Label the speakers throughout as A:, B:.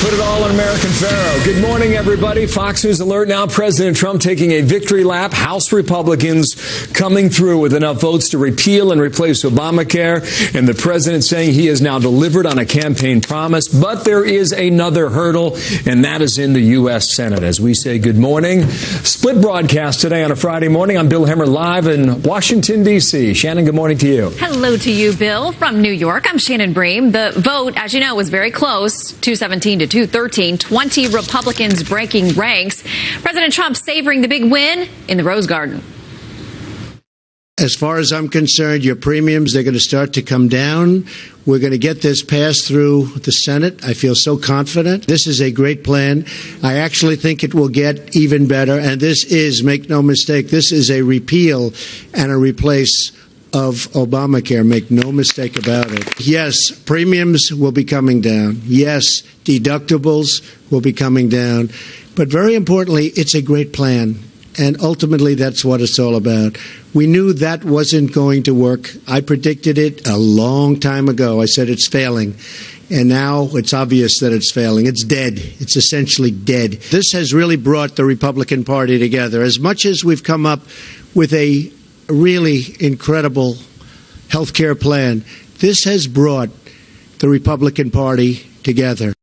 A: Put it all on American Pharaoh. Good morning, everybody. Fox News alert now. President Trump taking a victory lap. House Republicans coming through with enough votes to repeal and replace Obamacare. And the president saying he has now delivered on a campaign promise. But there is another hurdle, and that is in the U.S. Senate. As we say good morning. Split broadcast today on a Friday morning. I'm Bill Hemmer live in Washington, D.C. Shannon, good morning to you.
B: Hello to you, Bill. From New York, I'm Shannon Bream. The vote, as you know, was very close, 217 to 213, 20 Republicans breaking ranks. President Trump savoring the big win in the Rose Garden.
C: As far as I'm concerned, your premiums, they're going to start to come down. We're going to get this passed through the Senate. I feel so confident. This is a great plan. I actually think it will get even better. And this is, make no mistake, this is a repeal and a replace of Obamacare. Make no mistake about it. Yes, premiums will be coming down. Yes, deductibles will be coming down. But very importantly, it's a great plan. And ultimately, that's what it's all about. We knew that wasn't going to work. I predicted it a long time ago. I said it's failing. And now it's obvious that it's failing. It's dead. It's essentially dead. This has really brought the Republican Party together. As much as we've come up with a really incredible health care plan, this has brought the Republican Party together.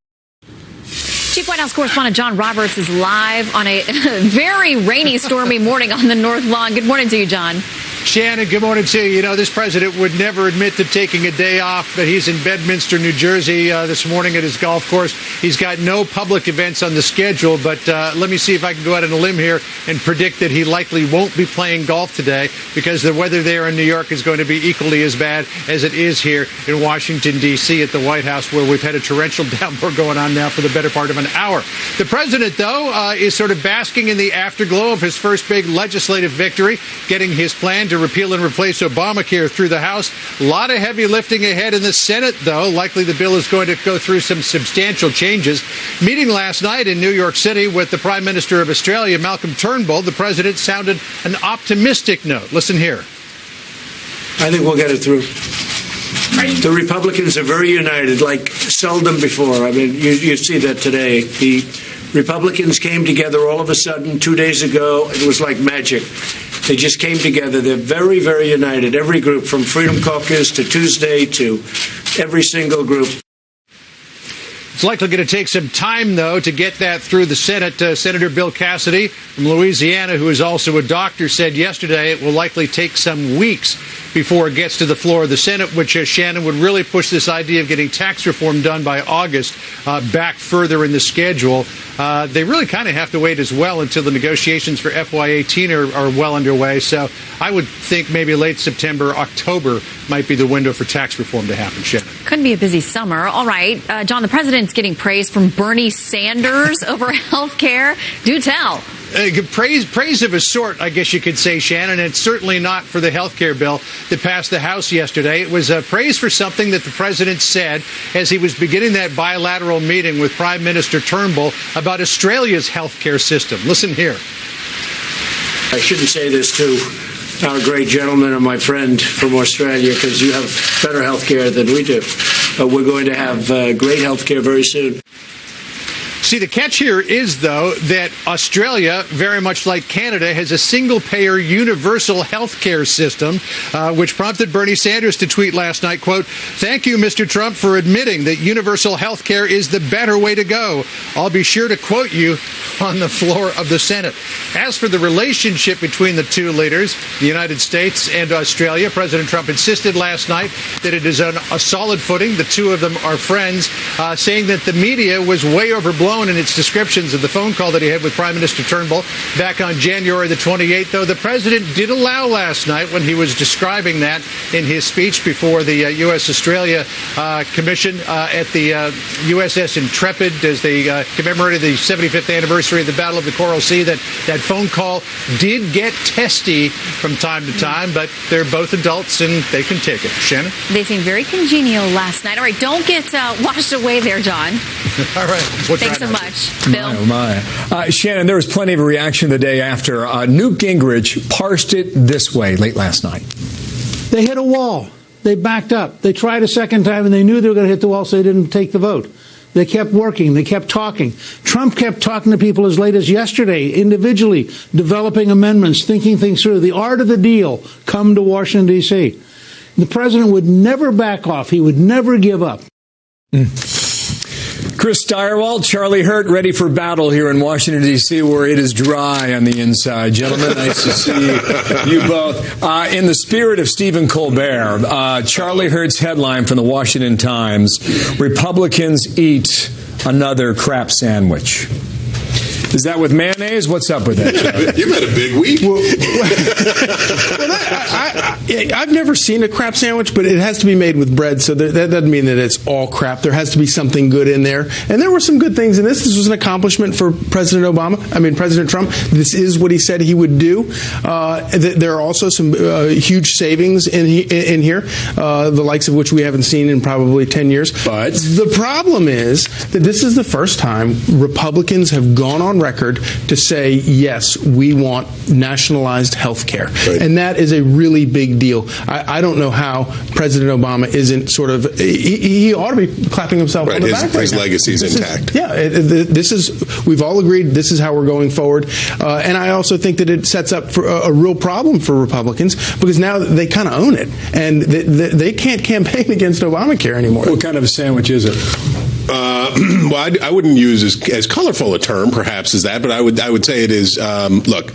B: Chief White House correspondent John Roberts is live on a very rainy, stormy morning on the North Lawn. Good morning to you, John.
D: Shannon, good morning to you. You know, this president would never admit to taking a day off, but he's in Bedminster, New Jersey this morning at his golf course. He's got no public events on the schedule, but let me see if I can go out on a limb here and predict that he likely won't be playing golf today because the weather there in New York is going to be equally as bad as it is here in Washington, D.C. at the White House, where we've had a torrential downpour going on now for the better part of an hour. The president, though, is sort of basking in the afterglow of his first big legislative victory, getting his plan to repeal and replace Obamacare through the House. A lot of heavy lifting ahead in the Senate, though. Likely the bill is going to go through some substantial changes. Meeting last night in New York City with the Prime Minister of Australia, Malcolm Turnbull, the president sounded an optimistic note. Listen here.
E: I think we'll get it through. The Republicans are very united, like seldom before. I mean, you see that today. The Republicans came together all of a sudden 2 days ago. It was like magic. They just came together. They're very, very united. Every group, from Freedom Caucus to Tuesday to every single group.
D: It's likely going to take some time, though, to get that through the Senate. Senator Bill Cassidy from Louisiana, who is also a doctor, said yesterday it will likely take some weeks before it gets to the floor of the Senate, which, Shannon, would really push this idea of getting tax reform done by August back further in the schedule. They really kind of have to wait as well until the negotiations for FY18 are well underway. So I would think maybe late September, October might be the window for tax reform to happen, Shannon.
B: Couldn't be a busy summer. All right. John, the president's getting praise from Bernie Sanders over health care. Do tell.
D: Praise of a sort, I guess you could say, Shannon. It's certainly not for the health care bill that passed the House yesterday. It was praise for something that the president said as he was beginning that bilateral meeting with Prime Minister Turnbull about Australia's health care system. Listen here.
E: I shouldn't say this to our great gentleman and my friend from Australia, because you have better health care than we do. But we're going to have great health care very soon.
D: See, the catch here is, though, that Australia, very much like Canada, has a single-payer universal health care system, which prompted Bernie Sanders to tweet last night, quote, "Thank you, Mr. Trump, for admitting that universal health care is the better way to go. I'll be sure to quote you on the floor of the Senate." As for the relationship between the two leaders, the United States and Australia, President Trump insisted last night that it is on a solid footing. The two of them are friends, saying that the media was way overblown in its descriptions of the phone call that he had with Prime Minister Turnbull back on January the 28th, though the president did allow last night, when he was describing that in his speech before the U.S.-Australia Commission at the USS Intrepid as they commemorated the 75th anniversary of the Battle of the Coral Sea, that phone call did get testy from time to time, but they're both adults and they can take it. Shannon?
B: They seemed very congenial last night. All right, don't get washed away there, John.
D: All right.
B: Thanks so much, Bill.
A: Shannon, there was plenty of a reaction the day after. Newt Gingrich parsed it this way late last night.
F: They hit a wall. They backed up. They tried a second time, and they knew they were going to hit the wall, so they didn't take the vote. They kept working. They kept talking. Trump kept talking to people as late as yesterday, individually, developing amendments, thinking things through. The art of the deal, come to Washington, D.C. The president would never back off. He would never give up.
A: Chris Steyerwalt, Charlie Hurt, ready for battle here in Washington, D.C., where it is dry on the inside. Gentlemen, nice to see you both. In the spirit of Stephen Colbert, Charlie Hurt's headline from the Washington Times, Republicans eat another crap sandwich. Is that with mayonnaise? What's up with that, Charlie?
G: You've had a big week.
H: I've never seen a crap sandwich, but it has to be made with bread, so that doesn't mean that it's all crap. There has to be something good in there. And there were some good things in this. This was an accomplishment for President Trump. This is what he said he would do. There are also some huge savings in here, the likes of which we haven't seen in probably 10 years. But the problem is that this is the first time Republicans have gone on record to say, yes, we want nationalized health care. Right. And that is a really big deal. I don't know how President Obama isn't sort of, he ought to be clapping himself on the back.
G: His legacy's intact.
H: We've all agreed this is how we're going forward. And I also think that it sets up for a real problem for Republicans, because now they kind of own it. And they can't campaign against Obamacare anymore.
A: What kind of a sandwich is it?
G: Well, I wouldn't use as colorful a term, perhaps, as that, but I would say it is, look,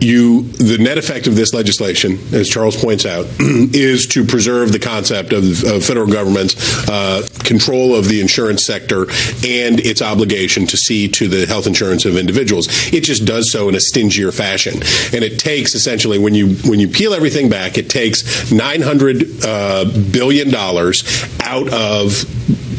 G: the net effect of this legislation, as Charles points out, is to preserve the concept of federal government's control of the insurance sector and its obligation to see to the health insurance of individuals. It just does so in a stingier fashion. And it takes, essentially, when you peel everything back, it takes $900 billion out of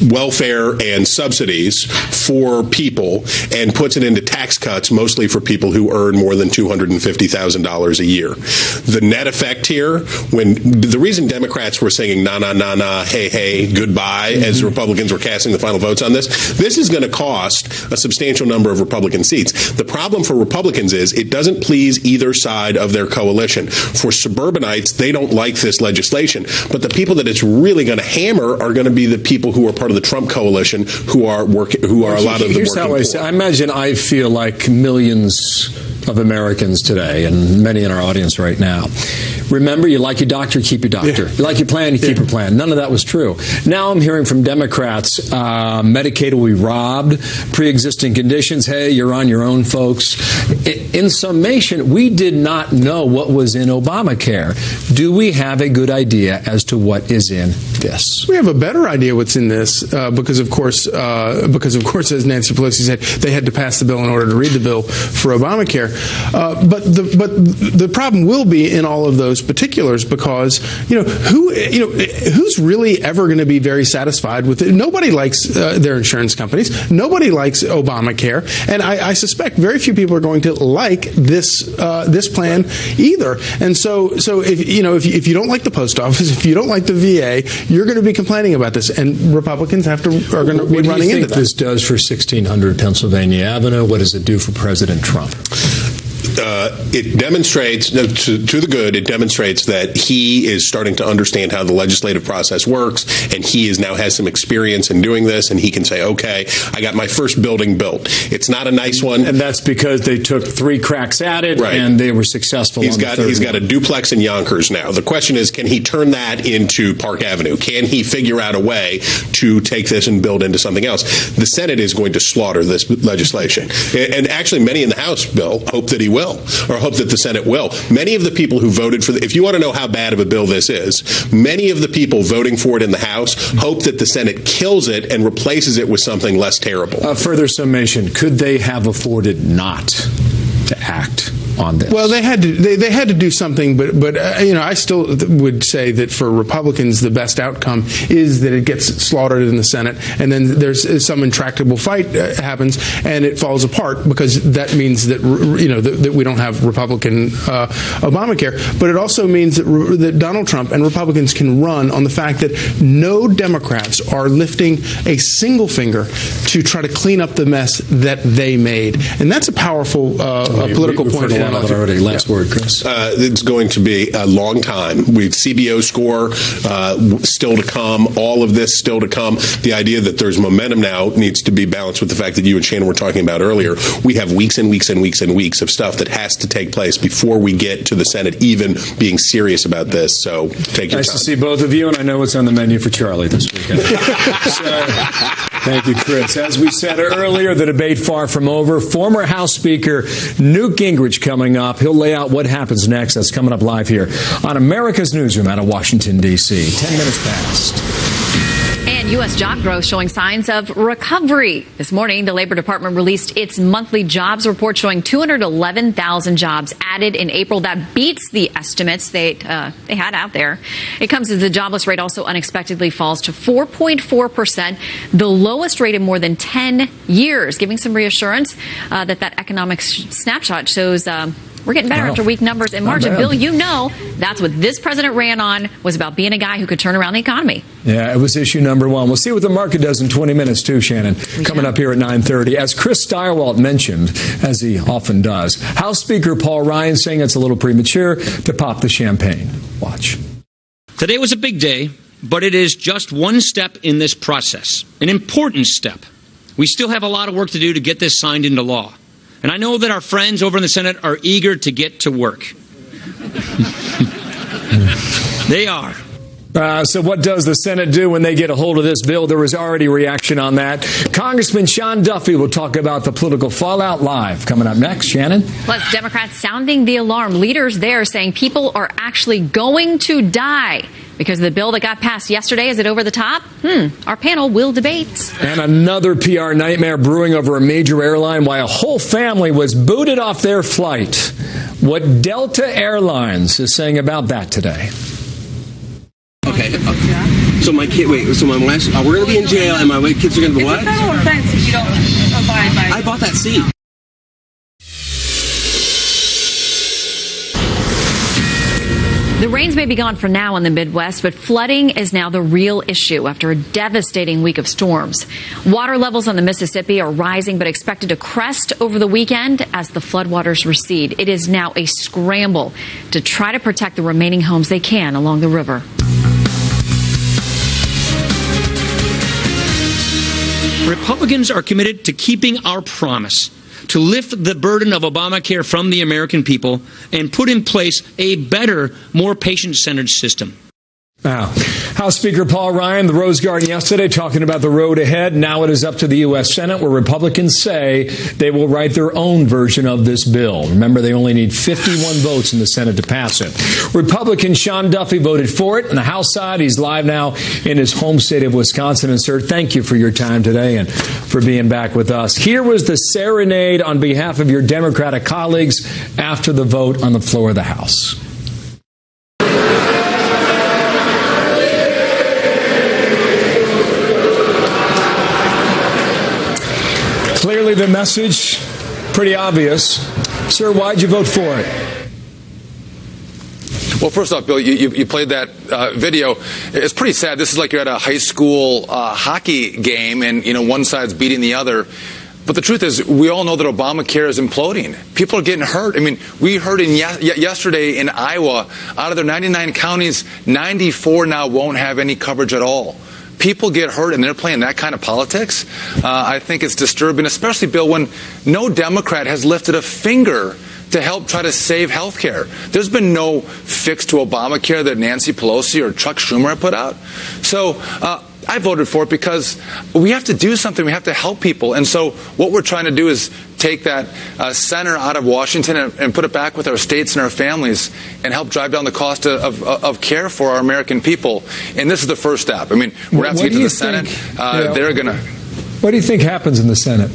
G: welfare and subsidies for people and puts it into tax cuts, mostly for people who earn more than $250,000 a year. The net effect here, the reason Democrats were singing na na na na, hey hey, goodbye, as Republicans were casting the final votes on this is going to cost a substantial number of Republican seats. The problem for Republicans is it doesn't please either side of their coalition. For suburbanites, they don't like this legislation, but the people that it's really going to hammer are going to be the people who are part of the Trump coalition, who are a lot of the
A: Here's
G: working
A: how
G: poor.
A: I imagine I feel like millions of Americans today, and many in our audience right now. Remember, you like your doctor, keep your doctor. Yeah. You like your plan, you keep your plan. None of that was true. Now I'm hearing from Democrats, Medicaid will be robbed, pre-existing conditions, hey, you're on your own, folks. In summation, we did not know what was in Obamacare. Do we have a good idea as to what is in this?
H: We have a better idea what's in this because of course, as Nancy Pelosi said, they had to pass the bill in order to read the bill for Obamacare. But the problem will be in all of those particulars, because who's really ever going to be very satisfied with it? Nobody likes their insurance companies. Nobody likes Obamacare, and I suspect very few people are going to like this plan either. And so if you don't like the post office, if you don't like the VA, you're going to be complaining about this, and Republicans are going to be running into that.
A: What do you think this does for 1600 Pennsylvania Avenue? What does it do for President Trump?
G: It demonstrates, to the good, it demonstrates that he is starting to understand how the legislative process works, and he now has some experience in doing this, and he can say, okay, I got my first building built. It's not a nice one.
A: And that's because they took 3 cracks at it, right, and they were successful.
G: He's got a duplex in Yonkers now. The question is, can he turn that into Park Avenue? Can he figure out a way to take this and build into something else? The Senate is going to slaughter this legislation. And actually, many in the House, Bill, hope that he will, or hope that the Senate will. Many of the people who voted for if you want to know how bad of a bill this is, many of the people voting for it in the House hope that the Senate kills it and replaces it with something less terrible.
A: Further summation, could they have afforded not to act on this?
H: Well, they had to do something, but I still would say that for Republicans, the best outcome is that it gets slaughtered in the Senate, and then there's some intractable fight happens, and it falls apart, because that means that that we don't have Republican Obamacare. But it also means that Donald Trump and Republicans can run on the fact that no Democrats are lifting a single finger to try to clean up the mess that they made, and that's a powerful political point.
A: on it already. Last word, Chris.
G: It's going to be a long time. We've CBO score still to come. All of this still to come. The idea that there's momentum now needs to be balanced with the fact that you and Shannon were talking about earlier. We have weeks and weeks and weeks and weeks of stuff that has to take place before we get to the Senate even being serious about this. So take your time.
A: Nice to see both of you, and I know what's on the menu for Charlie this weekend. Thank you, Chris. As we said earlier, the debate far from over. Former House Speaker Newt Gingrich coming up. He'll lay out what happens next. That's coming up live here on America's Newsroom out of Washington, D.C. 10 minutes past.
B: And U.S. job growth showing signs of recovery. This morning, the Labor Department released its monthly jobs report showing 211,000 jobs added in April. That beats the estimates they had out there. It comes as the jobless rate also unexpectedly falls to 4.4%, the lowest rate in more than 10 years, giving some reassurance that economic snapshot shows we're getting better after weak numbers in March. And Bill, you know that's what this president ran on, was about being a guy who could turn around the economy.
A: Yeah, it was issue number one. We'll see what the market does in 20 minutes, too, Shannon, coming up here at 9:30. As Chris Stirewalt mentioned, as he often does, House Speaker Paul Ryan saying it's a little premature to pop the champagne. Watch.
I: Today was a big day, but it is just one step in this process, an important step. We still have a lot of work to do to get this signed into law. And I know that our friends over in the Senate are eager to get to work. They are.
A: So what does the Senate do when they get a hold of this bill? There was already reaction on that. Congressman Sean Duffy will talk about the political fallout live. Coming up next, Shannon.
B: Plus, Democrats sounding the alarm. Leaders there saying people are actually going to die because of the bill that got passed yesterday. Is it over the top? Our panel will debate.
A: And another PR nightmare brewing over a major airline. Why a whole family was booted off their flight. What Delta Airlines is saying about that today.
J: Okay. So my kid, so my wife's, we're going to be in jail, and my kids are going to be what?
K: It's a federal offense if you don't abide by it.
J: I bought that seat.
B: The rains may be gone for now in the Midwest, but flooding is now the real issue after a devastating week of storms. Water levels on the Mississippi are rising, but expected to crest over the weekend as the floodwaters recede. It is now a scramble to try to protect the remaining homes they can along the river.
I: Republicans are committed to keeping our promise to lift the burden of Obamacare from the American people and put in place a better, more patient-centered system.
A: Wow. House Speaker Paul Ryan, the Rose Garden yesterday, talking about the road ahead. Now it is up to the U.S. Senate, where Republicans say they will write their own version of this bill. Remember, they only need 51 votes in the Senate to pass it. Republican Sean Duffy voted for it. On the House side, he's live now in his home state of Wisconsin. And, sir, thank you for your time today and for being back with us. Here was the serenade on behalf of your Democratic colleagues after the vote on the floor of the House. Clearly the message, pretty obvious. Sir, why'd you vote for it?
L: Well, first off, Bill, you played that video. It's pretty sad. This is like you're at a high school hockey game and, one side's beating the other. But the truth is, we all know that Obamacare is imploding. People are getting hurt. I mean, we heard yesterday in Iowa, out of their 99 counties, 94 now won't have any coverage at all. People get hurt and they're playing that kind of politics. I think it's disturbing, especially, Bill, when no Democrat has lifted a finger to help try to save health care. There's been no fix to Obamacare that Nancy Pelosi or Chuck Schumer have put out. So I voted for it because we have to do something. We have to help people. And so what we're trying to do is take that center out of Washington and put it back with our states and our families and help drive down the cost of care for our American people. And this is the first step. I mean, we're going to have to get to the Senate. They're going to.
A: What do you think happens in the Senate?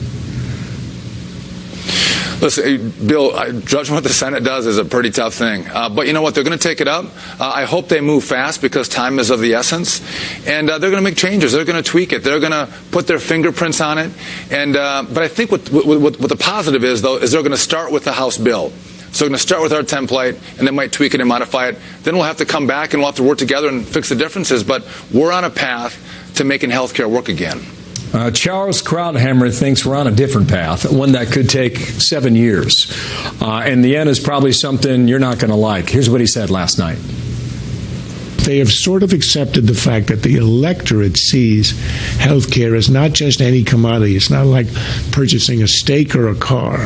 L: Listen, Bill, judging what the Senate does is a pretty tough thing. But you know what? They're going to take it up. I hope they move fast because time is of the essence. And they're going to make changes. They're going to tweak it. They're going to put their fingerprints on it. And but I think what the positive is, though, is they're going to start with the House bill. So we're going to start with our template, and they might tweak it and modify it. Then we'll have to come back and we'll have to work together and fix the differences. But we're on a path to making health care work again.
A: Charles Krauthammer thinks we're on a different path, one that could take 7 years. And the end is probably something you're not going to like. Here's what he said last night.
M: They have sort of accepted the fact that the electorate sees health care as not just any commodity. It's not like purchasing a steak or a car.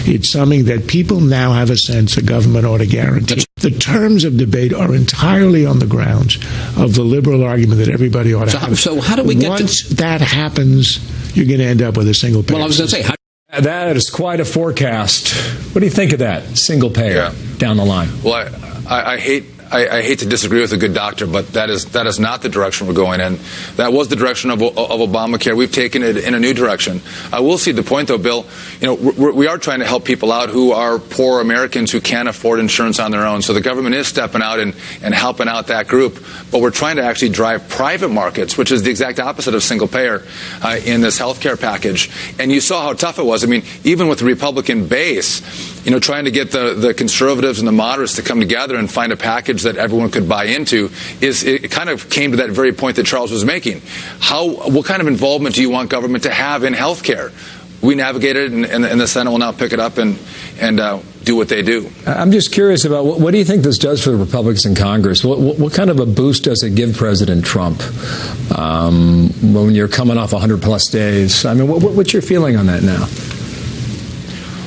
M: It's something that people now have a sense the government ought to guarantee. The terms of debate are entirely on the grounds of the liberal argument that everybody ought to have.
N: So how do we get
M: Once that happens, you're going to end up with a single payer.
N: Well, I was going to say...
A: That is quite a forecast. What do you think of that? Single payer down the line.
L: Well, I hate to disagree with a good doctor, but that is not the direction we're going in. That was the direction of Obamacare. We've taken it in a new direction. I will see the point, though, Bill. We are trying to help people out who are poor Americans who can't afford insurance on their own. So the government is stepping out and helping out that group. But we're trying to actually drive private markets, which is the exact opposite of single payer in this health care package. And you saw how tough it was. I mean, even with the Republican base, trying to get the conservatives and the moderates to come together and find a package that everyone could buy into, it kind of came to that very point that Charles was making. What kind of involvement do you want government to have in health care? We navigated it, and the Senate will now pick it up and do what they do.
A: I'm just curious about what do you think this does for the Republicans in Congress? What kind of a boost does it give President Trump when you're coming off 100-plus days? I mean, what's your feeling on that now?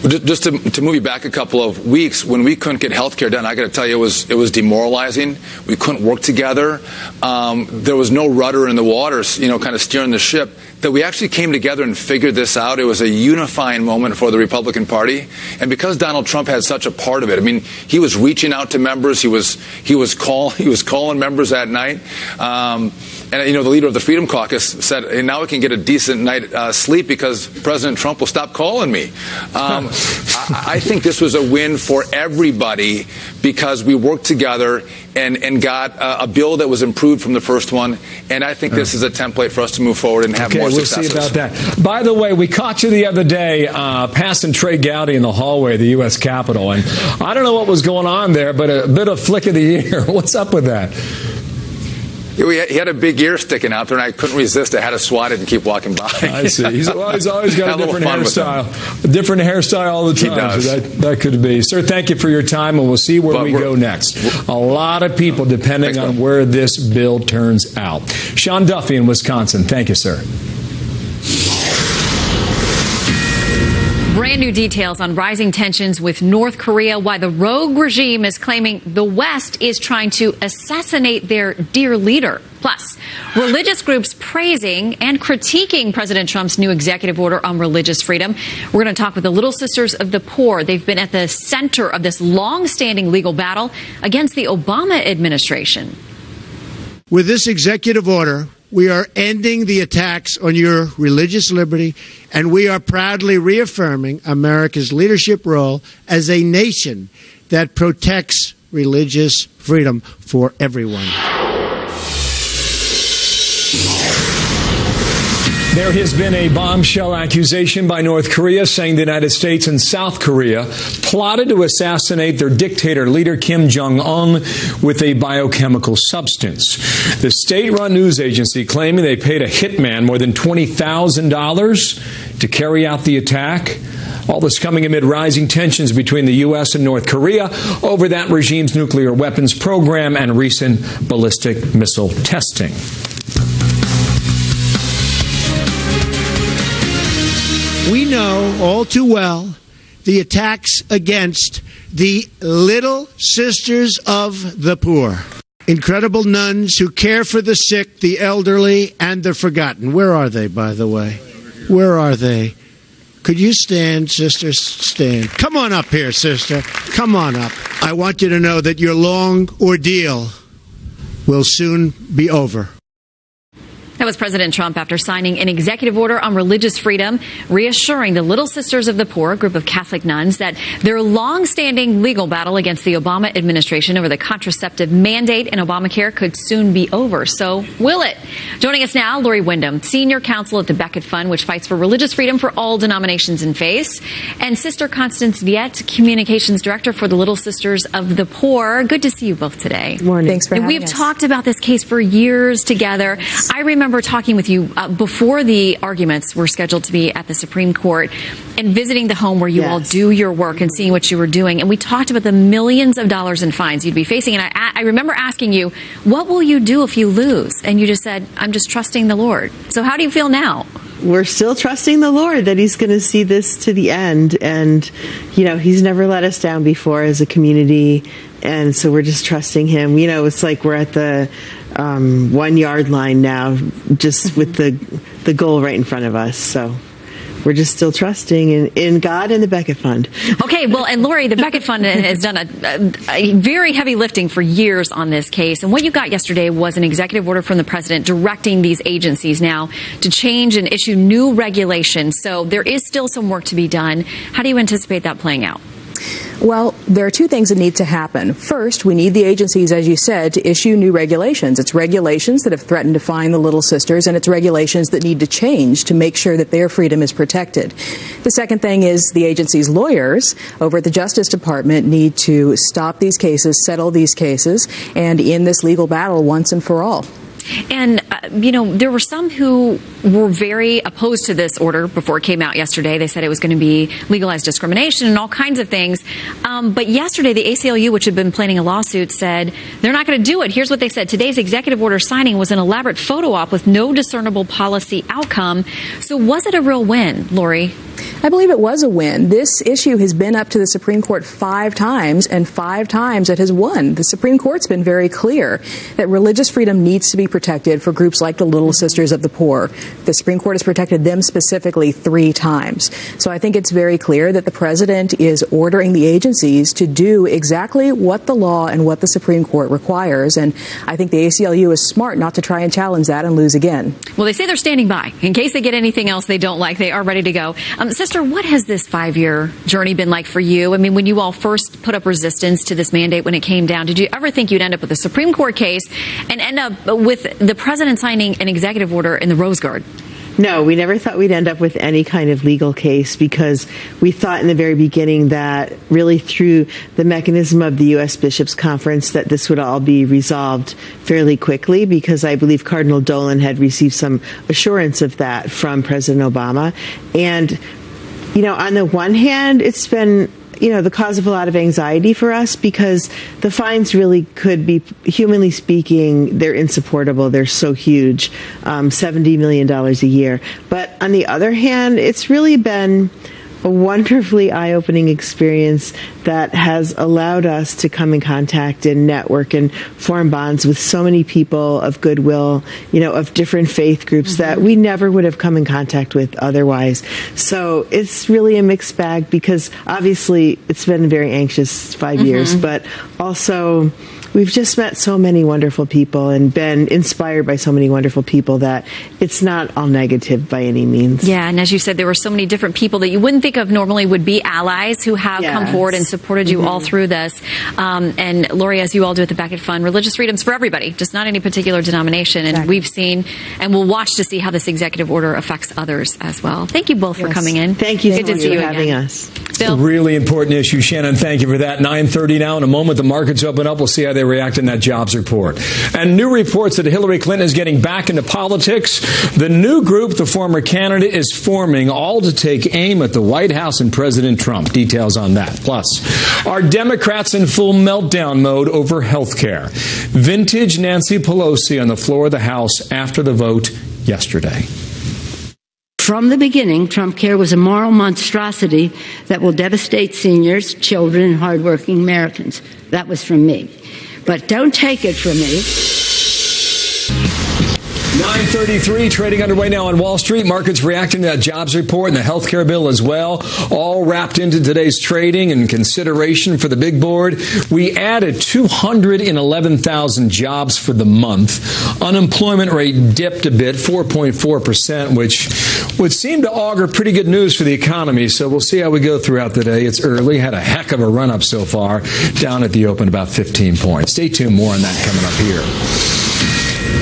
L: Just to move you back a couple of weeks, when we couldn't get health care done, I got to tell you, it was demoralizing. We couldn't work together. There was no rudder in the waters, kind of steering the ship. That we actually came together and figured this out. It was a unifying moment for the Republican Party. And because Donald Trump had such a part of it, I mean, he was reaching out to members. He was calling members at night. And the leader of the Freedom Caucus said, hey, now we can get a decent night sleep because President Trump will stop calling me. I think this was a win for everybody because we worked together and got a bill that was improved from the first one. And I think this is a template for us to move forward and have more successes.
A: We'll see about that. By the way, we caught you the other day passing Trey Gowdy in the hallway of the U.S. Capitol. And I don't know what was going on there, but a bit of flick of the ear. What's up with that?
L: He had a big ear sticking out there, and I couldn't resist. I had to swat it and keep walking by.
A: I see. He's always got a different hairstyle. A different hairstyle all the time.
L: He does.
A: So that could be. Sir, thank you for your time, and we'll see where we go next. A lot of people depending on where this bill turns out. Sean Duffy in Wisconsin. Thank you, sir.
B: Brand new details on rising tensions with North Korea, why the rogue regime is claiming the West is trying to assassinate their dear leader. Plus, religious groups praising and critiquing President Trump's new executive order on religious freedom. We're going to talk with the Little Sisters of the Poor. They've been at the center of this long-standing legal battle against the Obama administration.
C: With this executive order, we are ending the attacks on your religious liberty, and we are proudly reaffirming America's leadership role as a nation that protects religious freedom for everyone.
A: There has been a bombshell accusation by North Korea saying the United States and South Korea plotted to assassinate their dictator leader Kim Jong-un with a biochemical substance. The state-run news agency claiming they paid a hitman more than $20,000 to carry out the attack. All this coming amid rising tensions between the U.S. and North Korea over that regime's nuclear weapons program and recent ballistic missile testing.
C: We know all too well the attacks against the Little Sisters of the Poor. Incredible nuns who care for the sick, the elderly, and the forgotten. Where are they, by the way? Where are they? Could you stand, sister? Stand. Come on up here, sister. Come on up. I want you to know that your long ordeal will soon be over.
B: That was President Trump after signing an executive order on religious freedom, reassuring the Little Sisters of the Poor, a group of Catholic nuns, that their long-standing legal battle against the Obama administration over the contraceptive mandate in Obamacare could soon be over. So will it? Joining us now, Lori Wyndham, senior counsel at the Becket Fund, which fights for religious freedom for all denominations and faiths, and Sister Constance Viet, communications director for the Little Sisters of the Poor. Good to see you both today.
O: Good morning. Thanks for having us.
B: We've talked about this case for years together. I remember remember talking with you before the arguments were scheduled to be at the Supreme Court and visiting the home where you all do your work and seeing what you were doing. And we talked about the millions of dollars in fines you'd be facing. And I remember asking you, what will you do if you lose? And you just said, I'm just trusting the Lord. So how do you feel now?
N: We're still trusting the Lord that he's going to see this to the end. And, you know, he's never let us down before as a community. And so we're just trusting him. You know, it's like we're at the 1 yard line now, just with the goal right in front of us. So we're just still trusting in God and the Beckett Fund.
B: Okay, well, and Lori, the Beckett Fund has done a very heavy lifting for years on this case. And what you got yesterday was an executive order from the president directing these agencies now to change and issue new regulations. So there is still some work to be done. How do you anticipate that playing out?
O: Well, there are two things that need to happen. First, we need the agencies, as you said, to issue new regulations. It's regulations that have threatened to fine the Little Sisters, and it's regulations that need to change to make sure that their freedom is protected. The second thing is the agency's lawyers over at the Justice Department need to stop these cases, settle these cases, and end this legal battle once and for all.
B: And, you know, there were some who were very opposed to this order before it came out yesterday. They said it was going to be legalized discrimination and all kinds of things. But yesterday, the ACLU, which had been planning a lawsuit, said they're not going to do it. Here's what they said. Today's executive order signing was an elaborate photo op with no discernible policy outcome. So was it a real win, Lori?
O: I believe it was a win. This issue has been up to the Supreme Court 5 times, and 5 times it has won. The Supreme Court's been very clear that religious freedom needs to be protected for groups like the Little Sisters of the Poor. The Supreme Court has protected them specifically 3 times. So I think it's very clear that the president is ordering the agencies to do exactly what the law and what the Supreme Court requires. And I think the ACLU is smart not to try and challenge that and lose again.
B: Well, they say they're standing by. In case they get anything else they don't like, they are ready to go. Sister, what has this 5-year journey been like for you? I mean, when you all first put up resistance to this mandate when it came down, did you ever think you'd end up with a Supreme Court case and end up with the president signing an executive order in the Rose Garden?
N: No, we never thought we'd end up with any kind of legal case because we thought in the very beginning that really through the mechanism of the U.S. Bishops' Conference that this would all be resolved fairly quickly because I believe Cardinal Dolan had received some assurance of that from President Obama. And, you know, on the one hand, it's been the cause of a lot of anxiety for us because the fines really could be, humanly speaking, they're insupportable. They're so huge, $70 million a year. But on the other hand, it's really been a wonderfully eye-opening experience that has allowed us to come in contact and network and form bonds with so many people of goodwill, of different faith groups that we never would have come in contact with otherwise. So it's really a mixed bag because obviously it's been a very anxious 5 years, but also we've just met so many wonderful people and been inspired by so many wonderful people that it's not all negative by any means.
B: Yeah, and as you said, there were so many different people that you wouldn't think of normally would be allies who have come forward and supported you all through this. And Lori, as you all do at the Beckett Fund, religious freedom's for everybody, just not any particular denomination. And we've seen and we'll watch to see how this executive order affects others as well. Thank you both for coming in.
N: Thank you
B: Good
N: so
B: to
N: much
B: see
N: for
B: you
N: having
B: again.
N: us.
B: Bill?
A: Really important issue. Shannon, thank you for that. 9:30 now. In a moment, the markets open up. We'll see how they react in that jobs report. And new reports that Hillary Clinton is getting back into politics. The new group the former candidate is forming, all to take aim at the White House and President Trump. Details on that. Plus, are Democrats in full meltdown mode over health care? Vintage Nancy Pelosi on the floor of the House after the vote yesterday.
P: From the beginning, Trump Care was a moral monstrosity that will devastate seniors, children, and hardworking Americans. That was from me. But don't take it from me.
A: 9:33, trading underway now on Wall Street. Markets reacting to that jobs report and the health care bill as well. All wrapped into today's trading and consideration for the big board. We added 211,000 jobs for the month. Unemployment rate dipped a bit, 4.4%, which would seem to augur pretty good news for the economy. So we'll see how we go throughout the day. It's early. Had a heck of a run up so far. Down at the open about 15 points. Stay tuned. More on that coming up here.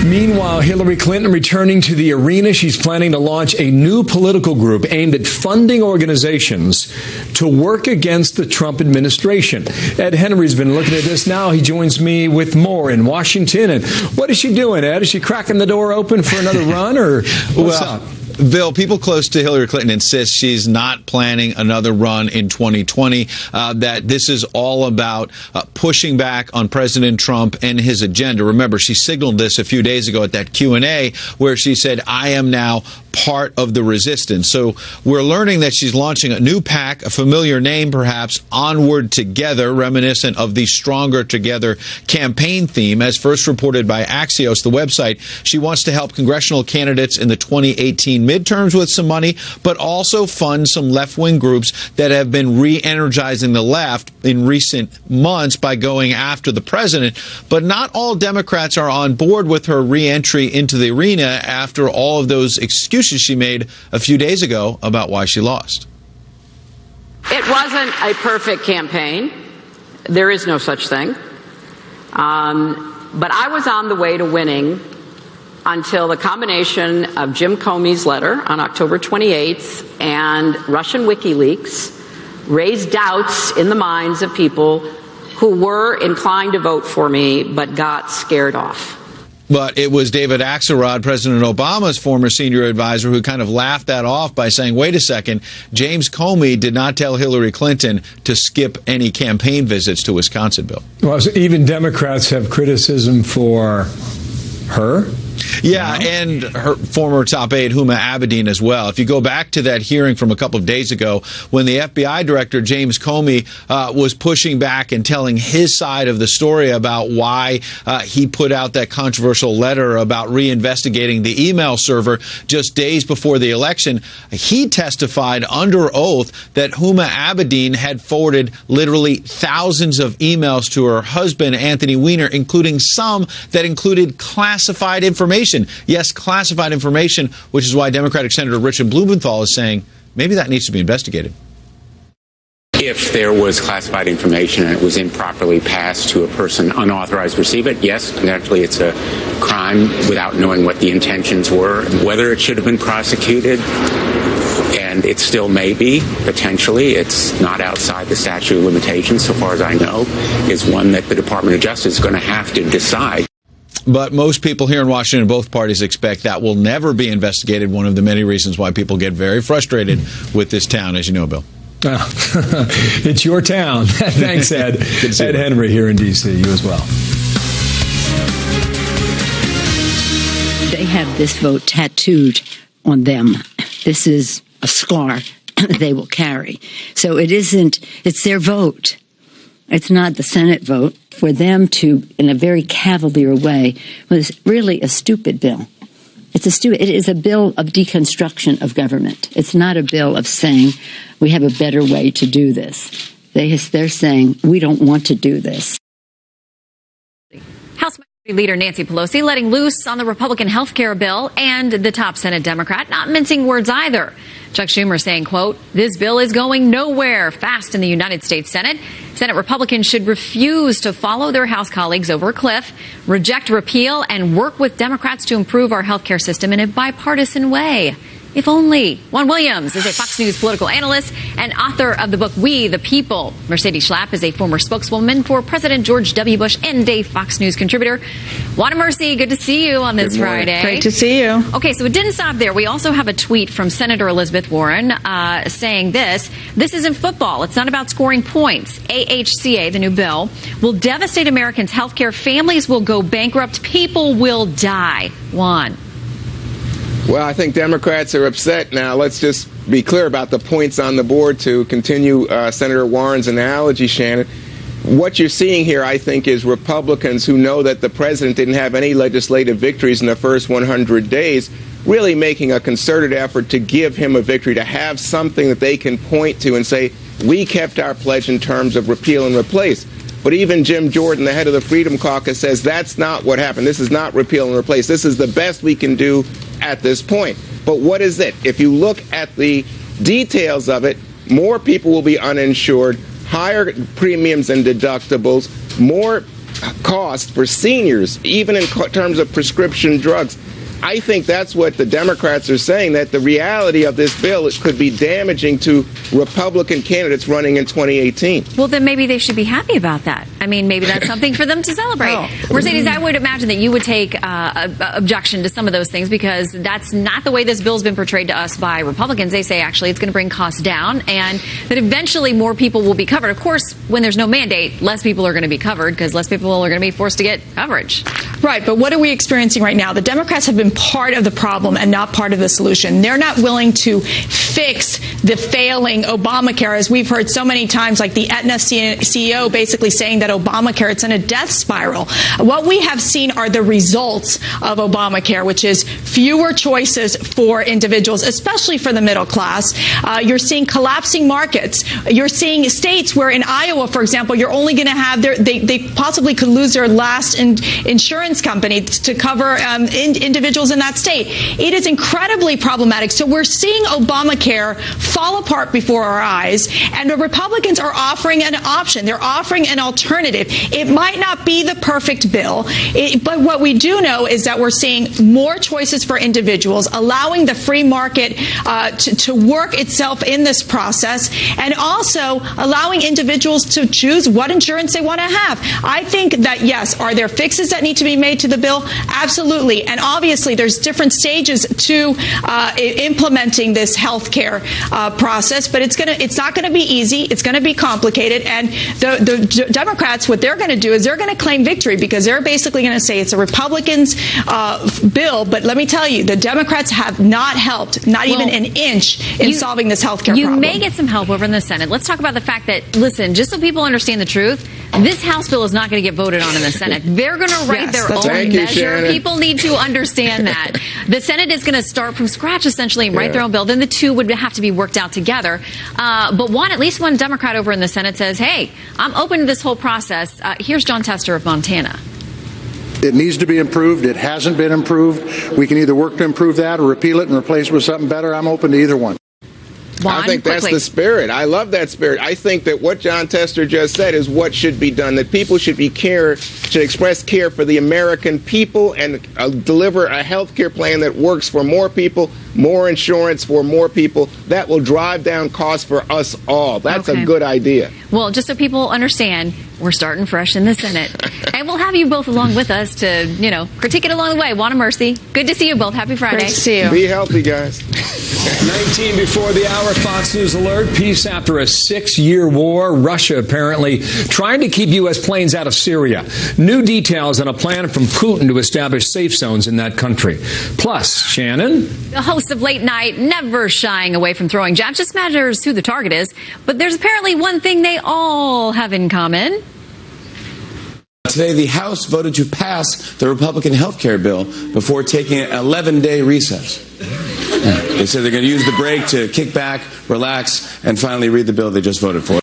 A: Meanwhile, Hillary Clinton returning to the arena. She's planning to launch a new political group aimed at funding organizations to work against the Trump administration. Ed Henry's been looking at this now. He joins me with more in Washington. And what is she doing, Ed? Is she cracking the door open for another run, or what's up?
Q: Bill, people close to Hillary Clinton insist she's not planning another run in 2020, that this is all about pushing back on President Trump and his agenda. Remember, she signaled this a few days ago at that Q&A where she said, I am now part of the resistance. So we're learning that she's launching a new PAC, a familiar name perhaps, Onward Together, reminiscent of the Stronger Together campaign theme. As first reported by Axios, the website, she wants to help congressional candidates in the 2018 midterms with some money, but also fund some left-wing groups that have been re-energizing the left in recent months by going after the president. But not all Democrats are on board with her re-entry into the arena after all of those excuses she made a few days ago about why she lost.
R: It wasn't a perfect campaign. There is no such thing. But I was on the way to winning until the combination of Jim Comey's letter on October 28th and Russian WikiLeaks raised doubts in the minds of people who were inclined to vote for me but got scared off.
Q: But it was David Axelrod, President Obama's former senior advisor, who kind of laughed that off by saying, wait a second, James Comey did not tell Hillary Clinton to skip any campaign visits to Wisconsin, Bill.
A: Well, so even Democrats have criticism for her?
Q: Yeah, and her former top aide, Huma Abedin, as well. If you go back to that hearing from a couple of days ago when the FBI director, James Comey, was pushing back and telling his side of the story about why he put out that controversial letter about reinvestigating the email server just days before the election, he testified under oath that Huma Abedin had forwarded literally thousands of emails to her husband, Anthony Weiner, including some that included classified information. Yes, classified information, which is why Democratic Senator Richard Blumenthal is saying maybe that needs to be investigated.
S: If there was classified information and it was improperly passed to a person unauthorized to receive it, yes, naturally it's a crime without knowing what the intentions were. Whether it should have been prosecuted, and it still may be, potentially, it's not outside the statute of limitations, so far as I know, is one that the Department of Justice is going to have to decide.
Q: But most people here in Washington, both parties, expect that will never be investigated. One of the many reasons why people get very frustrated with this town, as you know, Bill.
A: It's your town. Thanks, Ed. Ed Henry here in D.C. You as well.
P: They have this vote tattooed on them. This is a scar they will carry. So it's their vote. It's not the Senate vote. For them to, in a very cavalier way, was really a stupid bill. It is a bill of deconstruction of government. It's not a bill of saying we have a better way to do this. They're saying we don't want to do this.
B: House Majority Leader Nancy Pelosi letting loose on the Republican health care bill and the top Senate Democrat, not mincing words either. Chuck Schumer saying, quote, this bill is going nowhere fast in the United States Senate. Senate Republicans should refuse to follow their House colleagues over a cliff, reject repeal, and work with Democrats to improve our health care system in a bipartisan way. If only. Juan Williams is a Fox News political analyst and author of the book We the People. Mercedes Schlapp is a former spokeswoman for President George W. Bush and a Fox News contributor. Juan and Mercy, good to see you on this Friday.
K: Great to see you.
B: Okay, so it didn't stop there. We also have a tweet from Senator Elizabeth Warren saying this isn't football. It's not about scoring points. AHCA, the new bill, will devastate Americans' health care. Families will go bankrupt. People will die. Juan.
T: Well, I think Democrats are upset now. Let's just be clear about the points on the board to continue Senator Warren's analogy, Shannon. What you're seeing here, I think, is Republicans who know that the president didn't have any legislative victories in the first 100 days, really making a concerted effort to give him a victory, to have something that they can point to and say, we kept our pledge in terms of repeal and replace. But even Jim Jordan, the head of the Freedom Caucus, says that's not what happened. This is not repeal and replace. This is the best we can do at this point. But what is it? If you look at the details of it, more people will be uninsured, higher premiums and deductibles, more cost for seniors, even in terms of prescription drugs. I think that's what the Democrats are saying, that the reality of this bill could be damaging to Republican candidates running in 2018.
B: Well, then maybe they should be happy about that. I mean, maybe that's something for them to celebrate. Mercedes, I would imagine that you would take objection to some of those things because that's not the way this bill's been portrayed to us by Republicans. They say, actually, it's going to bring costs down and that eventually more people will be covered. Of course, when there's no mandate, less people are going to be covered because less people are going to be forced to get coverage.
U: Right, but what are we experiencing right now? The Democrats have been part of the problem and not part of the solution. They're not willing to fix the failing Obamacare, as we've heard so many times, like the Aetna CEO basically saying that Obamacare, it's in a death spiral. What we have seen are the results of Obamacare, which is fewer choices for individuals, especially for the middle class. You're seeing collapsing markets. You're seeing states where in Iowa, for example, you're only going to have they possibly could lose their last insurance company to cover individuals in that state. It is incredibly problematic. So we're seeing Obamacare fall apart before our eyes, and the Republicans are offering an option. They're offering an alternative. It might not be the perfect bill, but what we do know is that we're seeing more choices for individuals, allowing the free market to work itself in this process, and also allowing individuals to choose what insurance they want to have. I think that, yes, are there fixes that need to be made to the bill? Absolutely. And obviously, there's different stages to implementing this health care process, but it's not going to be easy. It's going to be complicated. And the Democrats, what they're going to do is they're going to claim victory because they're basically going to say it's a Republicans' bill. But let me tell you, the Democrats have not helped, not even an inch, in solving this health care problem.
B: You may get some help over in the Senate. Let's talk about the fact that, listen, just so people understand the truth, this House bill is not going to get voted on in the Senate. They're going to write their own measure. People need to understand that. The Senate is going to start from scratch, essentially, and write their own bill. Then the two would have to be worked out together. But at least one Democrat over in the Senate says, hey, I'm open to this whole process. Here's John Tester of Montana.
V: It needs to be improved. It hasn't been improved. We can either work to improve that or repeal it and replace it with something better. I'm open to either one.
T: I think that's the spirit. I love that spirit. I think that what John Tester just said is what should be done, that people should express care for the American people and deliver a health care plan that works for more people, more insurance for more people. That will drive down costs for us all. That's a good idea.
B: Well, just so people understand, we're starting fresh in the Senate. And we'll have you both along with us to, critique it along the way. Juan and Mercy, good to see you both. Happy Friday.
U: Great to see you.
T: Be healthy, guys.
A: 19 before the hour, Fox News alert. Peace after a 6-year war. Russia apparently trying to keep U.S. planes out of Syria. New details on a plan from Putin to establish safe zones in that country. Plus, Shannon.
B: The host of Late Night, never shying away from throwing jabs. Just matters who the target is. But there's apparently one thing they all have in common.
W: Today, the House voted to pass the Republican health care bill before taking an 11-day recess. They said they're going to use the break to kick back, relax, and finally read the bill they just voted for.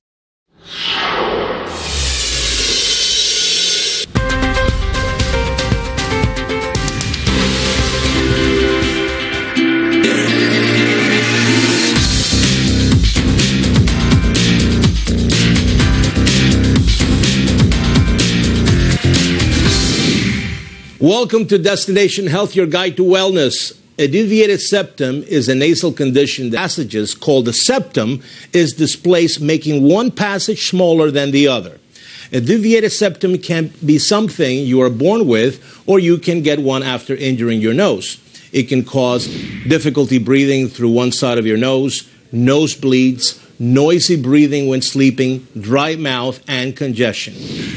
X: Welcome to Destination Health, your guide to wellness. A deviated septum is a nasal condition. The passages called the septum is displaced, making one passage smaller than the other. A deviated septum can be something you are born with, or you can get one after injuring your nose. It can cause difficulty breathing through one side of your nose, nosebleeds, noisy breathing when sleeping, dry mouth, and congestion.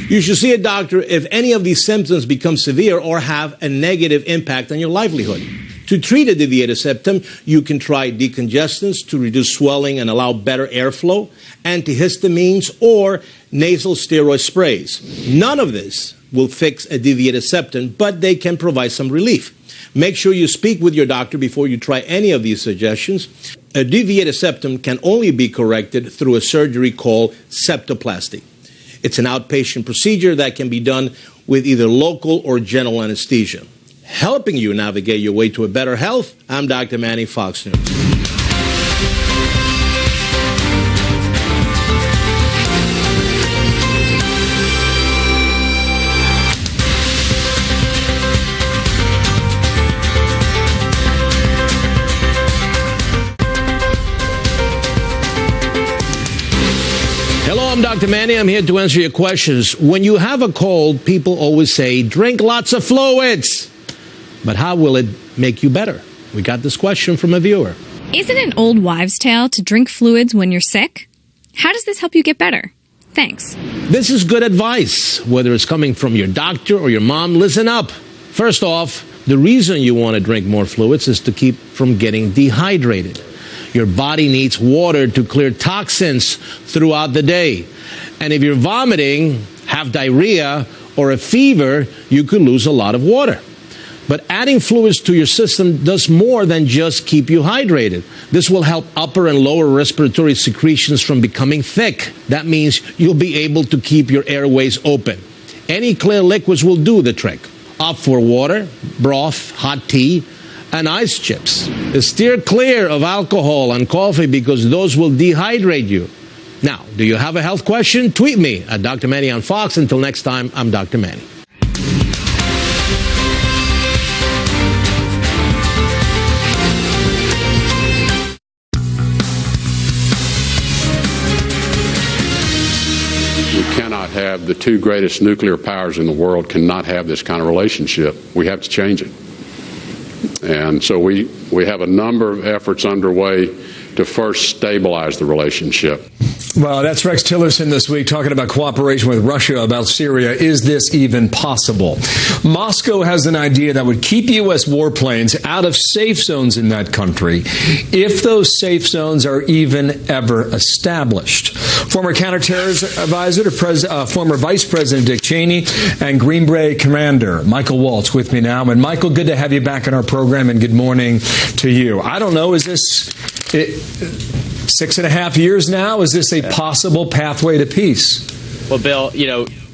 X: You should see a doctor if any of these symptoms become severe or have a negative impact on your livelihood. To treat a deviated septum, you can try decongestants to reduce swelling and allow better airflow, antihistamines, or nasal steroid sprays. None of this will fix a deviated septum, but they can provide some relief. Make sure you speak with your doctor before you try any of these suggestions. A deviated septum can only be corrected through a surgery called septoplasty. It's an outpatient procedure that can be done with either local or general anesthesia. Helping you navigate your way to a better health, I'm Dr. Manny, Fox News. Hello, I'm Dr. Manny. I'm here to answer your questions. When you have a cold, people always say, drink lots of fluids. But how will it make you better? We got this question from a viewer.
D: Is it an old wives' tale to drink fluids when you're sick? How does this help you get better? Thanks.
X: This is good advice. Whether it's coming from your doctor or your mom, listen up. First off, the reason you want to drink more fluids is to keep from getting dehydrated. Your body needs water to clear toxins throughout the day. And if you're vomiting, have diarrhea, or a fever, you could lose a lot of water. But adding fluids to your system does more than just keep you hydrated. This will help upper and lower respiratory secretions from becoming thick. That means you'll be able to keep your airways open. Any clear liquids will do the trick. Opt for water, broth, hot tea, and ice chips. Steer clear of alcohol and coffee because those will dehydrate you. Now, do you have a health question? Tweet me at Dr. Manny on Fox. Until next time, I'm Dr. Manny.
E: We cannot have the two greatest nuclear powers in the world cannot have this kind of relationship. We have to change it. And so we have a number of efforts underway to first stabilize the relationship.
A: Well, that's Rex Tillerson this week talking about cooperation with Russia about Syria. Is this even possible? Moscow has an idea that would keep U.S. warplanes out of safe zones in that country if those safe zones are even ever established. Former counterterrorism advisor to former Vice President Dick Cheney and Green Beret Commander Michael Waltz with me now. And Michael, good to have you back in our program, and good morning to you. I don't know, is this 6.5 years now? Is this a possible pathway to peace?
F: Well, Bill,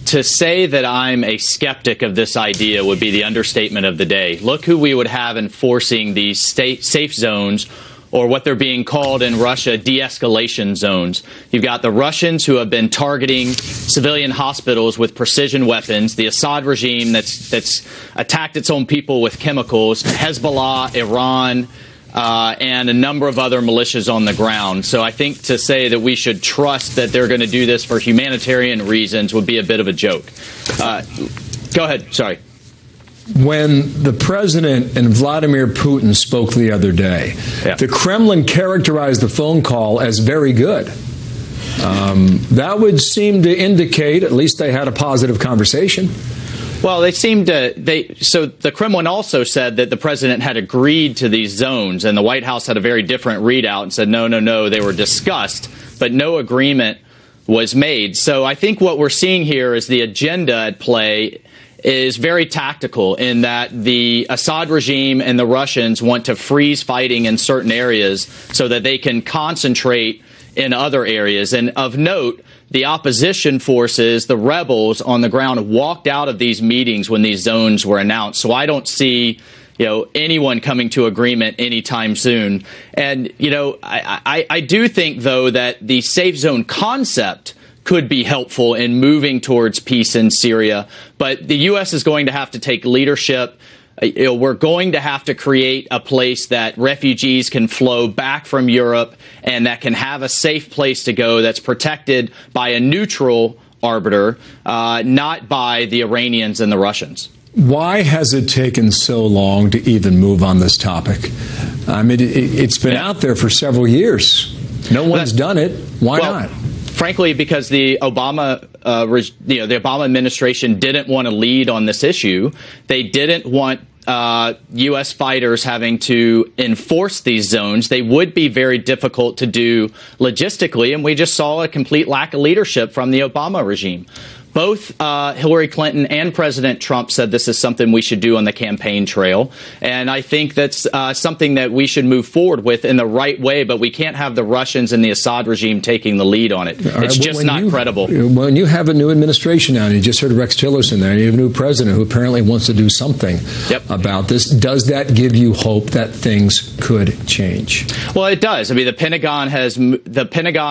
F: to say that I'm a skeptic of this idea would be the understatement of the day. Look who we would have enforcing these safe zones, or what they're being called in Russia, de-escalation zones. You've got the Russians who have been targeting civilian hospitals with precision weapons, the Assad regime that's attacked its own people with chemicals, Hezbollah, Iran, and a number of other militias on the ground. So I think to say that we should trust that they're going to do this for humanitarian reasons would be a bit of a joke. Go ahead. Sorry.
A: When the president and Vladimir Putin spoke the other day, the Kremlin characterized the phone call as very good. That would seem to indicate at least they had a positive conversation.
F: Well, so the Kremlin also said that the president had agreed to these zones, and the White House had a very different readout and said, no, they were discussed, but no agreement was made. So I think what we're seeing here is the agenda at play is very tactical, in that the Assad regime and the Russians want to freeze fighting in certain areas so that they can concentrate in other areas. And of note, the opposition forces, the rebels on the ground, walked out of these meetings when these zones were announced. So I don't see anyone coming to agreement anytime soon. And, I do think, though, that the safe zone concept could be helpful in moving towards peace in Syria. But the U.S. is going to have to take leadership. We're going to have to create a place that refugees can flow back from Europe and that can have a safe place to go that's protected by a neutral arbiter, not by the Iranians and the Russians.
A: Why has it taken so long to even move on this topic? I mean, it's been out there for several years. No one's done it. Why not?
F: Frankly, because the Obama administration didn't want to lead on this issue. They didn't want U.S. fighters having to enforce these zones. They would be very difficult to do logistically, and we just saw a complete lack of leadership from the Obama regime. Both Hillary Clinton and President Trump said this is something we should do on the campaign trail. And I think that's something that we should move forward with in the right way. But we can't have the Russians and the Assad regime taking the lead on it. It's just not credible.
A: When you have a new administration now, and you just heard Rex Tillerson there, and you have a new president who apparently wants to do something about this, does that give you hope that things could change?
F: Well, it does. I mean, the Pentagon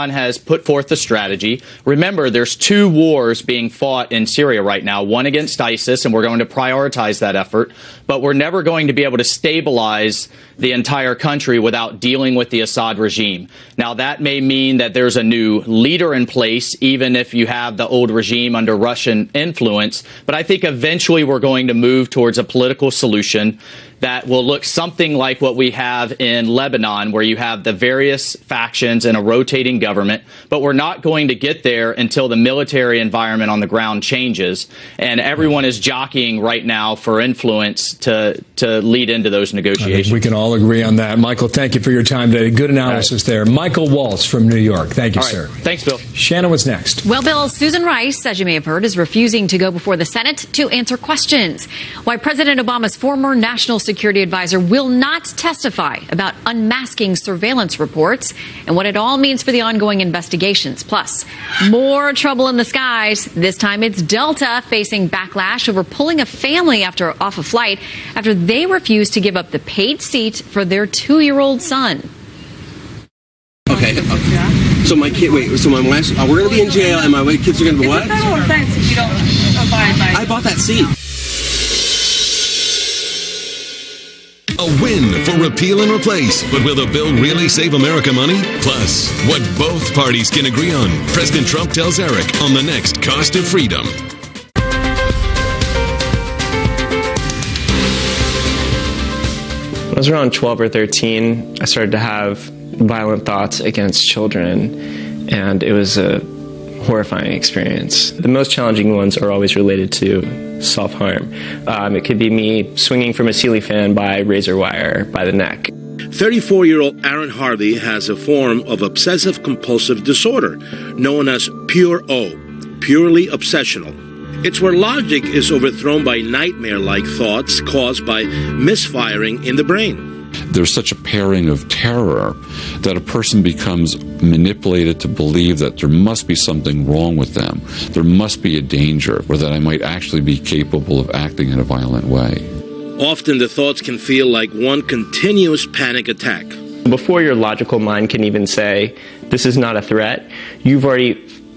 F: has put forth the strategy. Remember, there's two wars being fought in Syria right now, one against ISIS, and we're going to prioritize that effort. But we're never going to be able to stabilize the entire country without dealing with the Assad regime. Now, that may mean that there's a new leader in place, even if you have the old regime under Russian influence. But I think eventually we're going to move towards a political solution that will look something like what we have in Lebanon, where you have the various factions and a rotating government. But we're not going to get there until the military environment on the ground changes. And everyone is jockeying right now for influence to lead into those negotiations.
A: I think we can all agree on that. Michael, thank you for your time today. Good analysis there. Michael Waltz from New York. Thank you, sir.
F: Thanks, Bill.
A: Shannon, what's next?
B: Well, Bill, Susan Rice, as you may have heard, is refusing to go before the Senate to answer questions. Why President Obama's former national security advisor will not testify about unmasking surveillance reports and what it all means for the ongoing investigations. Plus, more trouble in the skies. This time it's Delta facing backlash over pulling a family off a flight after they refused to give up the paid seat for their 2-year-old son.
G: Okay. So my kid, so my wife, we're going to be in jail and my kids are going to be what?
K: It's a federal offense if you don't abide by it.
G: I bought that seat.
H: A win for repeal and replace. But will the bill really save America money? Plus, what both parties can agree on. President Trump tells Eric on the next Cost of Freedom.
I: When I was around 12 or 13, I started to have violent thoughts against children, and it was a horrifying experience. The most challenging ones are always related to self-harm. It could be me swinging from a ceiling fan by razor wire by the neck.
X: 34-year-old Aaron Harvey has a form of obsessive-compulsive disorder known as pure O, purely obsessional. It's where logic is overthrown by nightmare-like thoughts caused by misfiring in the brain.
J: There's such a pairing of terror that a person becomes manipulated to believe that there must be something wrong with them. There must be a danger, or that I might actually be capable of acting in a violent way.
X: Often the thoughts can feel like one continuous panic attack.
I: Before your logical mind can even say, this is not a threat, you've already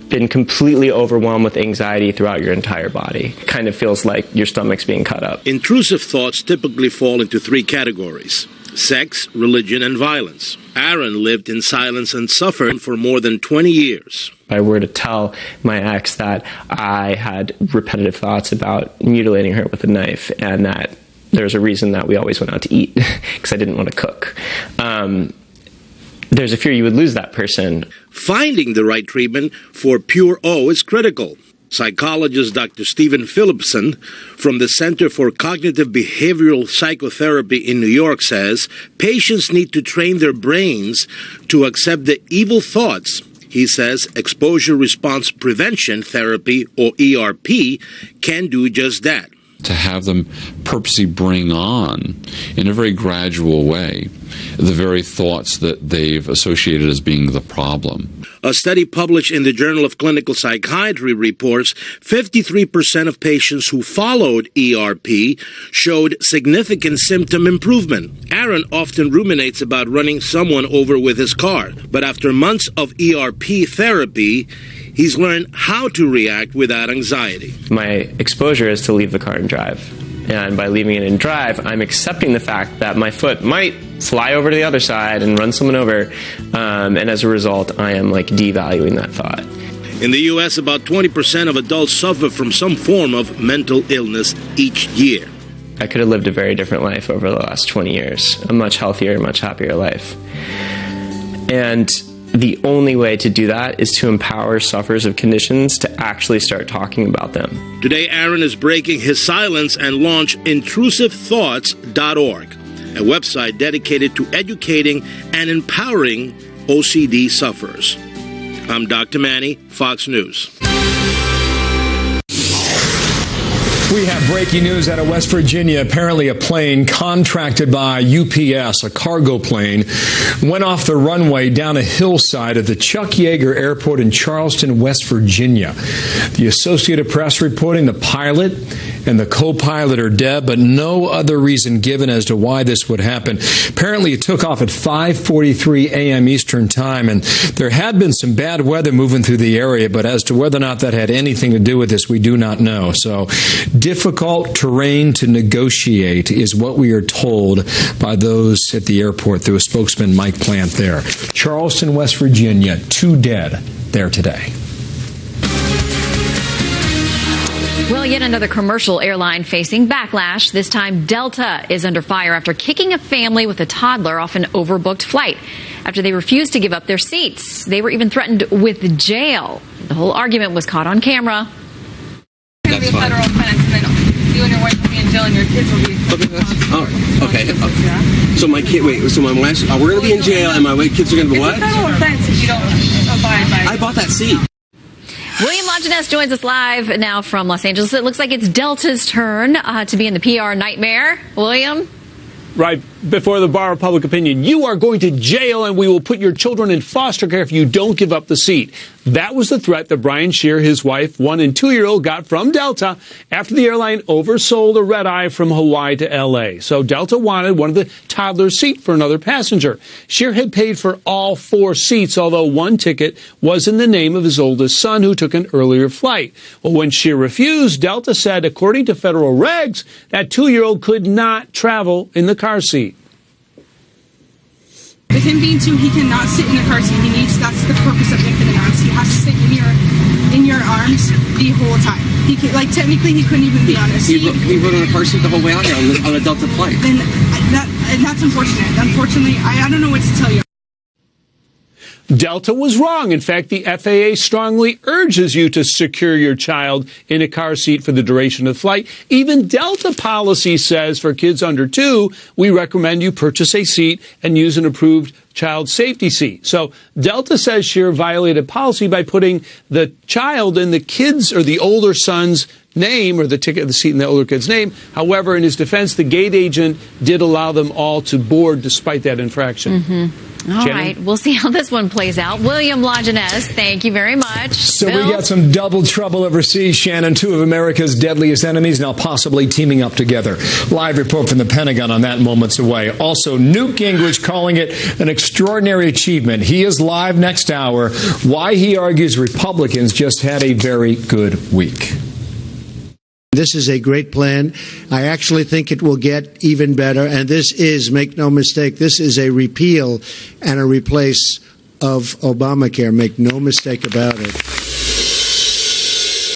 I: been completely overwhelmed with anxiety throughout your entire body. It kind of feels like your stomach's being cut up.
X: Intrusive thoughts typically fall into 3 categories: sex, religion, and violence. Aaron lived in silence and suffered for more than 20 years.
I: If I were to tell my ex that I had repetitive thoughts about mutilating her with a knife and that there's a reason that we always went out to eat because I didn't want to cook, there's a fear you would lose that person.
X: Finding the right treatment for pure O is critical. Psychologist Dr. Stephen Phillipson from the Center for Cognitive Behavioral Psychotherapy in New York says patients need to train their brains to accept the evil thoughts. He says exposure response prevention therapy, or ERP, can do just that.
J: To have them purposely bring on, in a very gradual way, the very thoughts that they've associated as being the problem.
X: A study published in the Journal of Clinical Psychiatry reports 53% of patients who followed ERP showed significant symptom improvement. Aaron often ruminates about running someone over with his car, but after months of ERP therapy, he's learned how to react without anxiety.
I: My exposure is to leave the car and drive. And by leaving it in drive, I'm accepting the fact that my foot might fly over to the other side and run someone over. And as a result, I am devaluing that thought.
X: In the U.S., about 20% of adults suffer from some form of mental illness each year.
I: I could have lived a very different life over the last 20 years, a much healthier, much happier life. And the only way to do that is to empower sufferers of conditions to actually start talking about them.
X: Today, Aaron is breaking his silence and launched intrusivethoughts.org, a website dedicated to educating and empowering OCD sufferers. I'm Dr. Manny, Fox News.
A: We have breaking news out of West Virginia. Apparently a plane contracted by UPS, a cargo plane, went off the runway down a hillside at the Chuck Yeager Airport in Charleston, West Virginia. The Associated Press reporting the pilot and the co-pilot are dead, but no other reason given as to why this would happen. Apparently, it took off at 5:43 a.m. Eastern Time, and there had been some bad weather moving through the area, but as to whether or not that had anything to do with this, we do not know. So, difficult terrain to negotiate is what we are told by those at the airport through a spokesman, Mike Plant there. Charleston, West Virginia, 2 dead there today.
B: Well, yet another commercial airline facing backlash. This time, Delta is under fire after kicking a family with a toddler off an overbooked flight after they refused to give up their seats. They were even threatened with jail. The whole argument was caught on camera.
K: It's going to be a federal offense, and then you and your wife will be in jail, and your kids will be.
G: Okay. So my kid, so my wife, we're going to be in jail, and my kids are going to be what?
K: It's a federal offense if you don't abide by it.
G: I bought that seat.
B: William Longinus joins us live now from Los Angeles. It looks like it's Delta's turn to be in the PR nightmare. William?
C: Right before the bar of public opinion, you are going to jail and we will put your children in foster care if you don't give up the seat. That was the threat that Brian Scheer, his wife, 1- and 2-year-old, got from Delta after the airline oversold a red-eye from Hawaii to L.A. So Delta wanted one of the toddler's seat for another passenger. Scheer had paid for all 4 seats, although one ticket was in the name of his oldest son, who took an earlier flight. Well, when Scheer refused, Delta said, according to federal regs, that 2-year-old could not travel in the car seat.
K: With him being 2, he cannot sit in the car seat. That's the purpose of infant in arms. He has to sit in your arms the whole time. He could, technically, he couldn't even be on a seat.
G: He rode on a car seat the whole way out here on a Delta flight.
K: And that's unfortunate. Unfortunately, I don't know what to tell you.
C: Delta was wrong. In fact, the FAA strongly urges you to secure your child in a car seat for the duration of the flight. Even Delta policy says for kids under 2, we recommend you purchase a seat and use an approved child safety seat. So Delta says Scheer violated policy by putting the child in the kid's or the older son's name, or the seat in the older kid's name. However, in his defense, the gate agent did allow them all to board despite that infraction.
B: Mm-hmm. All right, we'll see how this one plays out. William Longinus, thank you very much.
A: So
B: Bill?
A: We got some double trouble overseas, Shannon. 2 of America's deadliest enemies now possibly teaming up together. Live report from the Pentagon on that moments away. Also, Newt Gingrich calling it an extraordinary achievement. He is live next hour. Why he argues Republicans just had a very good week.
L: This is a great plan. I actually think it will get even better. And this is, make no mistake, this is a repeal and a replace of Obamacare. Make no mistake about it.